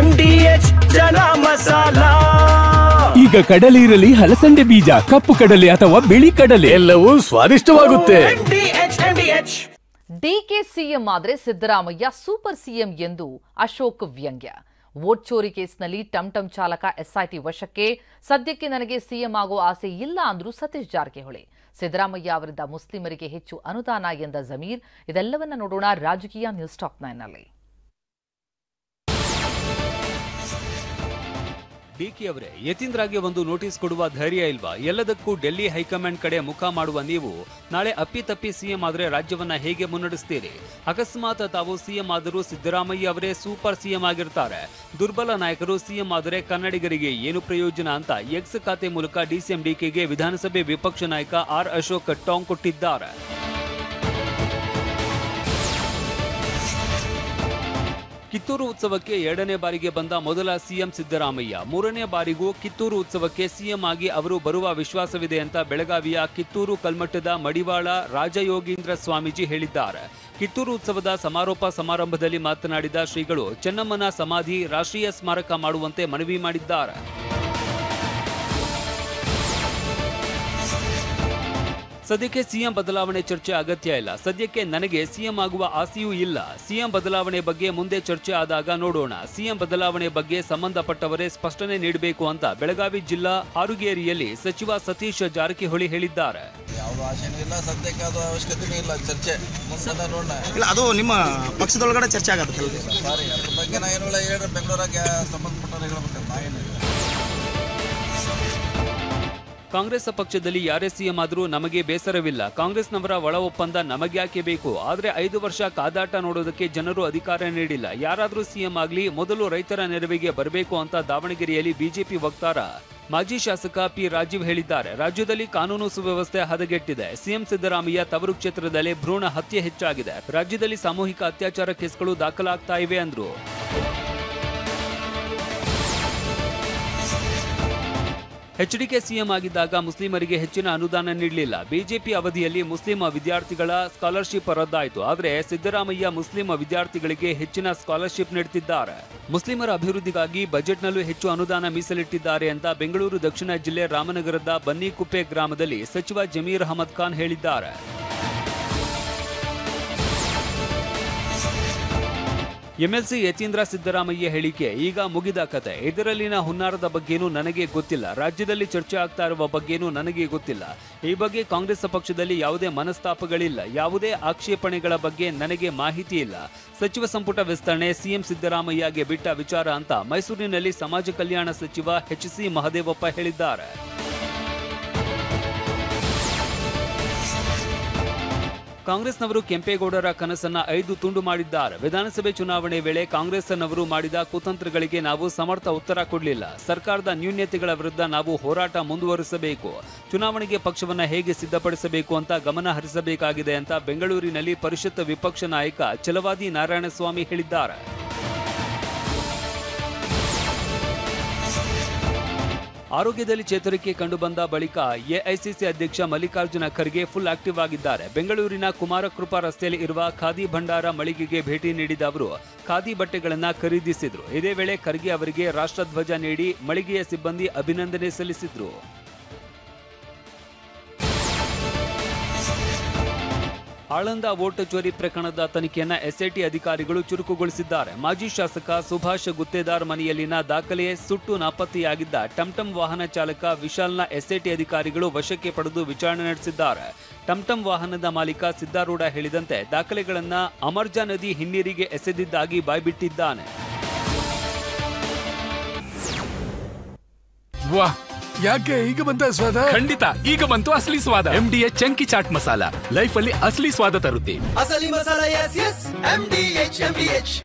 MDH ಜನ ಮಸಾಲಾ. ಈಗ ಕಡಲೆ ಇರಲಿ, ಹಲಸಂಡೆ ಬೀಜ, ಕಪ್ಪು ಕಡಲೆ ಅಥವಾ ಬಿಳಿ ಕಡಲೆ, ಎಲ್ಲವೂ ಸ್ವಾದಿಷ್ಟವಾಗುತ್ತೆ. ಡಿಕೆ ಸಿಎಂ ಆದ್ರೆ ಸಿದ್ದರಾಮಯ್ಯ ಸೂಪರ್ ಸಿಎಂ ಎಂದು ಅಶೋಕ್ ವ್ಯಂಗ್ಯ. ವೋಟ್ ಚೋರಿ ಕೇಸ್ನಲ್ಲಿ ಟಂಟಂ ಚಾಲಕ ಎಸ್ಐಟಿ ವಶಕ್ಕೆ. ಸದ್ಯಕ್ಕೆ ನನಗೆ ಸಿಎಂ ಆಗೋ ಆಸೆ ಇಲ್ಲ ಅಂದ್ರು ಸತೀಶ್ ಜಾರಕಿಹೊಳಿ. ಸಿದ್ದರಾಮಯ್ಯ ಅವರಿಂದ ಮುಸ್ಲಿಮರಿಗೆ ಹೆಚ್ಚು ಅನುದಾನ ಎಂದ ಜಮೀರ್. ಇದೆಲ್ಲವನ್ನ ನೋಡೋಣ ರಾಜಕೀಯ ನ್ಯೂಸ್ ಟಾಪ್ 9 ನಲ್ಲಿ. ಡಿಕೆ ಅವರೇ, ಯತೀಂದ್ರಗೆ ಒಂದು ನೋಟಿಸ್ ಕೊಡುವ ಧೈರ್ಯ ಇಲ್ವಾ? ಎಲ್ಲದಕ್ಕೂ ಡೆಲ್ಲಿ ಹೈಕಮಾಂಡ್ ಕಡೆ ಮುಖ ಮಾಡುವ ನೀವು ನಾಳೆ ಅಪ್ಪಿತಪ್ಪಿ ಸಿಎಂ ಆದ್ರೆ ರಾಜ್ಯವನ್ನ ಹೇಗೆ ಮುನ್ನಡೆಸ್ತೀರಿ? ಅಕಸ್ಮಾತ್ ತಾವು ಸಿಎಂ ಆದರೂ ಸಿದ್ದರಾಮಯ್ಯ ಅವರೇ ಸೂಪರ್ ಸಿಎಂ ಆಗಿರ್ತಾರೆ. ದುರ್ಬಲ ನಾಯಕರು ಸಿಎಂ ಆದರೆ ಕನ್ನಡಿಗರಿಗೆ ಏನು ಪ್ರಯೋಜನ ಅಂತ ಎಕ್ಸ್ ಖಾತೆ ಮೂಲಕ ಡಿಸಿಎಂ ಡಿಕೆಗೆ ವಿಧಾನಸಭೆ ವಿಪಕ್ಷ ನಾಯಕ ಆರ್ ಅಶೋಕ್ ಟಾಂಗ್ ಕೊಟ್ಟಿದ್ದಾರೆ. ಕಿತ್ತೂರು ಉತ್ಸವಕ್ಕೆ 2ನೇ ಬಾರಿಗೆ ಬಂದ ಮೊದಲ ಸಿಎಂ ಸಿದ್ದರಾಮಯ್ಯ. 3ನೇ ಬಾರಿಗೂ ಕಿತ್ತೂರು ಉತ್ಸವಕ್ಕೆ ಸಿಎಂ ಆಗಿ ಅವರು ಬರುವ ವಿಶ್ವಾಸವಿದೆ ಅಂತ ಬೆಳಗಾವಿಯ ಕಿತ್ತೂರು ಕಲ್ಮಠದ ಮಡಿವಾಳ ರಾಜಯೋಗೀಂದ್ರ ಸ್ವಾಮೀಜಿ ಹೇಳಿದ್ದಾರೆ. ಕಿತ್ತೂರು ಉತ್ಸವದ ಸಮಾರೋಪ ಸಮಾರಂಭದಲ್ಲಿ ಮಾತನಾಡಿದ ಶ್ರೀಗಳು ಚೆನ್ನಮ್ಮನ ಸಮಾಧಿ ರಾಷ್ಟ್ರೀಯ ಸ್ಮಾರಕ ಮಾಡುವಂತೆ ಮನವಿ ಮಾಡಿದ್ದಾರೆ. ಸದ್ಯಕ್ಕೆ ಸಿಎಂ ಬದಲಾವಣೆ ಚರ್ಚೆ ಅಗತ್ಯ ಇಲ್ಲ. ಸದ್ಯಕ್ಕೆ ನನಗೆ ಸಿಎಂ ಆಗುವ ಆಸೆಯೂ ಇಲ್ಲ. ಸಿಎಂ ಬದಲಾವಣೆ ಬಗ್ಗೆ ಮುಂದೆ ಚರ್ಚೆ ಆದಾಗ ನೋಡೋಣ. ಸಿಎಂ ಬದಲಾವಣೆ ಬಗ್ಗೆ ಸಂಬಂಧಪಟ್ಟವರೇ ಸ್ಪಷ್ಟನೆ ನೀಡಬೇಕು ಅಂತ ಬೆಳಗಾವಿ ಜಿಲ್ಲಾ ಹಾರುಗೇರಿಯಲ್ಲಿ ಸಚಿವ ಸತೀಶ್ ಜಾರಕಿಹೊಳಿ ಹೇಳಿದ್ದಾರೆ. ಸದ್ಯಕ್ಕೆ ಅದು ಅವಶ್ಯಕತೆ ಇಲ್ಲ. ಚರ್ಚೆ ಇಲ್ಲ, ಅದು ನಿಮ್ಮ ಪಕ್ಷದೊಳಗಡೆ ಚರ್ಚೆ ಆಗುತ್ತೆ. ಸಾರಿ, ಅದ್ರ ಬಗ್ಗೆ ನಾ ಏನು ಹೇಳಿ ಬೆಂಗಳೂರಾಗೆ ಸಂಬಂಧಪಟ್ಟವ್ರು ಹೇಳ್ಬೇಕು. ಕಾಂಗ್ರೆಸ್ ಪಕ್ಷದಲ್ಲಿ ಯಾರೇ ಸಿಎಂ ಆದರೂ ನಮಗೆ ಬೇಸರವಿಲ್ಲ. ಕಾಂಗ್ರೆಸ್ನವರ ಒಳ ಒಪ್ಪಂದ ನಮಗ್ಯಾಕೆ ಬೇಕು? ಆದ್ರೆ 5 ವರ್ಷ ಕಾದಾಟ ನೋಡೋದಕ್ಕೆ ಜನರು ಅಧಿಕಾರ ನೀಡಿಲ್ಲ. ಯಾರಾದರೂ ಸಿಎಂ ಆಗಲಿ, ಮೊದಲು ರೈತರ ನೆರವಿಗೆ ಬರಬೇಕು ಅಂತ ದಾವಣಗೆರೆಯಲ್ಲಿ ಬಿಜೆಪಿ ವಕ್ತಾರ ಮಾಜಿ ಶಾಸಕ ಪಿ ರಾಜೀವ್ ಹೇಳಿದ್ದಾರೆ. ರಾಜ್ಯದಲ್ಲಿ ಕಾನೂನು ಸುವ್ಯವಸ್ಥೆ ಹದಗೆಟ್ಟಿದೆ. ಸಿಎಂ ಸಿದ್ದರಾಮಯ್ಯ ತವರು ಕ್ಷೇತ್ರದಲ್ಲಿ ಭ್ರೂಣ ಹತ್ಯೆ ಹೆಚ್ಚಾಗಿದೆ. ರಾಜ್ಯದಲ್ಲಿ ಸಾಮೂಹಿಕ ಅತ್ಯಾಚಾರ ಕೇಸ್ಗಳು ದಾಖಲಾಗ್ತಾ ಇವೆ ಅಂದ್ರು. ಎಚ್ಡಿಕೆ ಸಿಎಂ ಆಗಿದ್ದಾಗ ಮುಸ್ಲಿಮರಿಗೆ ಹೆಚ್ಚಿನ ಅನುದಾನ ನೀಡಲಿಲ್ಲ. ಬಿಜೆಪಿ ಅವಧಿಯಲ್ಲಿ ಮುಸ್ಲಿಂ ವಿದ್ಯಾರ್ಥಿಗಳ ಸ್ಕಾಲರ್ಶಿಪ್ ರದ್ದಾಯಿತು. ಆದರೆ ಸಿದ್ದರಾಮಯ್ಯ ಮುಸ್ಲಿಂ ವಿದ್ಯಾರ್ಥಿಗಳಿಗೆ ಹೆಚ್ಚಿನ ಸ್ಕಾಲರ್ಶಿಪ್ ನೀಡುತ್ತಿದ್ದಾರೆ. ಮುಸ್ಲಿಮರ ಅಭಿವೃದ್ಧಿಗಾಗಿ ಬಜೆಟ್ನಲ್ಲೂ ಹೆಚ್ಚು ಅನುದಾನ ಮೀಸಲಿಟ್ಟಿದ್ದಾರೆ ಅಂತ ಬೆಂಗಳೂರು ದಕ್ಷಿಣ ಜಿಲ್ಲೆ ರಾಮನಗರದ ಬನ್ನಿಕುಪ್ಪೆ ಗ್ರಾಮದಲ್ಲಿ ಸಚಿವ ಜಮೀರ್ ಅಹಮದ್ ಖಾನ್ ಹೇಳಿದ್ದಾರೆ. ಎಂಎಲ್ಸಿ ಯತೀಂದ್ರ ಸಿದ್ದರಾಮಯ್ಯ ಹೇಳಿಕೆ ಈಗ ಮುಗಿದ ಕತೆ. ಇದರಲ್ಲಿನ ಹುನ್ನಾರದ ಬಗ್ಗೆನೂ ನನಗೆ ಗೊತ್ತಿಲ್ಲ. ರಾಜ್ಯದಲ್ಲಿ ಚರ್ಚೆ ಆಗ್ತಾ ಇರುವ ಬಗ್ಗೆನೂ ನನಗೆ ಗೊತ್ತಿಲ್ಲ. ಈ ಬಗ್ಗೆ ಕಾಂಗ್ರೆಸ್ ಪಕ್ಷದಲ್ಲಿ ಯಾವುದೇ ಮನಸ್ತಾಪಗಳಿಲ್ಲ. ಯಾವುದೇ ಆಕ್ಷೇಪಣೆಗಳ ಬಗ್ಗೆ ನನಗೆ ಮಾಹಿತಿ ಇಲ್ಲ. ಸಚಿವ ಸಂಪುಟ ವಿಸ್ತರಣೆ ಸಿಎಂ ಸಿದ್ದರಾಮಯ್ಯಗೆ ಬಿಟ್ಟ ವಿಚಾರ ಅಂತ ಮೈಸೂರಿನಲ್ಲಿ ಸಮಾಜ ಕಲ್ಯಾಣ ಸಚಿವ ಎಚ್.ಸಿ. ಮಹದೇವಪ್ಪ ಹೇಳಿದ್ದಾರೆ. ಕಾಂಗ್ರೆಸ್ನವರು ಕೆಂಪೇಗೌಡರ ಕನಸನ್ನ 5 ತುಂಡು ಮಾಡಿದ್ದಾರೆ. ವಿಧಾನಸಭೆ ಚುನಾವಣೆ ವೇಳೆ ಕಾಂಗ್ರೆಸ್ನವರು ಮಾಡಿದ ಕುತಂತ್ರಗಳಿಗೆ ನಾವು ಸಮರ್ಥ ಉತ್ತರ ಕೊಡಲಿಲ್ಲ. ಸರ್ಕಾರದ ನ್ಯೂನ್ಯತೆಗಳ ವಿರುದ್ಧ ನಾವು ಹೋರಾಟ ಮುಂದುವರಿಸಬೇಕು. ಚುನಾವಣೆಗೆ ಪಕ್ಷವನ್ನ ಹೇಗೆ ಸಿದ್ಧಪಡಿಸಬೇಕು ಅಂತ ಗಮನ ಹರಿಸಬೇಕಾಗಿದೆ ಅಂತ ಬೆಂಗಳೂರಿನಲ್ಲಿ ಪರಿಷತ್ ವಿಪಕ್ಷ ನಾಯಕ ಛಲವಾದಿ ನಾರಾಯಣಸ್ವಾಮಿ ಹೇಳಿದ್ದಾರೆ. ಆರೋಗ್ಯದಲ್ಲಿ ಚೇತರಿಕೆ ಕಂಡುಬಂದ ಬಳಿಕ ಎಐಸಿಸಿ ಅಧ್ಯಕ್ಷ ಮಲ್ಲಿಕಾರ್ಜುನ ಖರ್ಗೆ ಫುಲ್ ಆಕ್ಟಿವ್ ಆಗಿದ್ದಾರೆ. ಬೆಂಗಳೂರಿನ ಕುಮಾರಕೃಪಾ ರಸ್ತೆಯಲ್ಲಿ ಇರುವ ಖಾದಿ ಭಂಡಾರ ಮಳಿಗೆಗೆ ಭೇಟಿ ನೀಡಿದ ಅವರು ಖಾದಿ ಬಟ್ಟೆಗಳನ್ನು ಖರೀದಿಸಿದ್ರು. ಇದೇ ವೇಳೆ ಖರ್ಗೆ ಅವರಿಗೆ ರಾಷ್ಟ್ರಧ್ವಜ ನೀಡಿ ಮಳಿಗೆಯ ಸಿಬ್ಬಂದಿ ಅಭಿನಂದನೆ ಸಲ್ಲಿಸಿದ್ರು. ಆಳಂದ ವೋಟ್ ಚೋರಿ ಪ್ರಕರಣದ ತನಿಖೆಯನ್ನ ಎಸ್ಐಟಿ ಅಧಿಕಾರಿಗಳು ಚುರುಕುಗೊಳಿಸಿದ್ದಾರೆ. ಮಾಜಿ ಶಾಸಕ ಸುಭಾಷ್ ಗುತ್ತೇದಾರ್ ಮನೆಯಲ್ಲಿನ ದಾಖಲೆ ಸುಟ್ಟು ನಾಪತ್ತೆಯಾಗಿದ್ದ ಟಂಟಂ ವಾಹನ ಚಾಲಕ ವಿಶಾಲ್ನ ಎಸ್ಐಟಿ ಅಧಿಕಾರಿಗಳು ವಶಕ್ಕೆ ಪಡೆದು ವಿಚಾರಣೆ ನಡೆಸಿದ್ದಾರೆ. ಟಂಟಂ ವಾಹನದ ಮಾಲೀಕ ಸಿದ್ದಾರೂಢ ಹೇಳಿದಂತೆ ದಾಖಲೆಗಳನ್ನ ಅಮರ್ಜಾ ನದಿ ಹಿನ್ನೀರಿಗೆ ಎಸೆದಿದ್ದಾಗಿ ಬಾಯ್ಬಿಟ್ಟಿದ್ದಾನೆ. ಯಾಕೆ ಈಗ ಬಂತ ಸ್ವಾದ? ಖಂಡಿತ ಈಗ ಬಂತು ಅಸಲಿ ಸ್ವಾದ. MDH chunky chaat masala life ಅಲ್ಲಿ ಅಸಲಿ ಸ್ವಾದ ತರುತ್ತೆ. ಅಸಲಿ ಮಸಾಲ, ಎಸ್ ಎಸ್ MDH.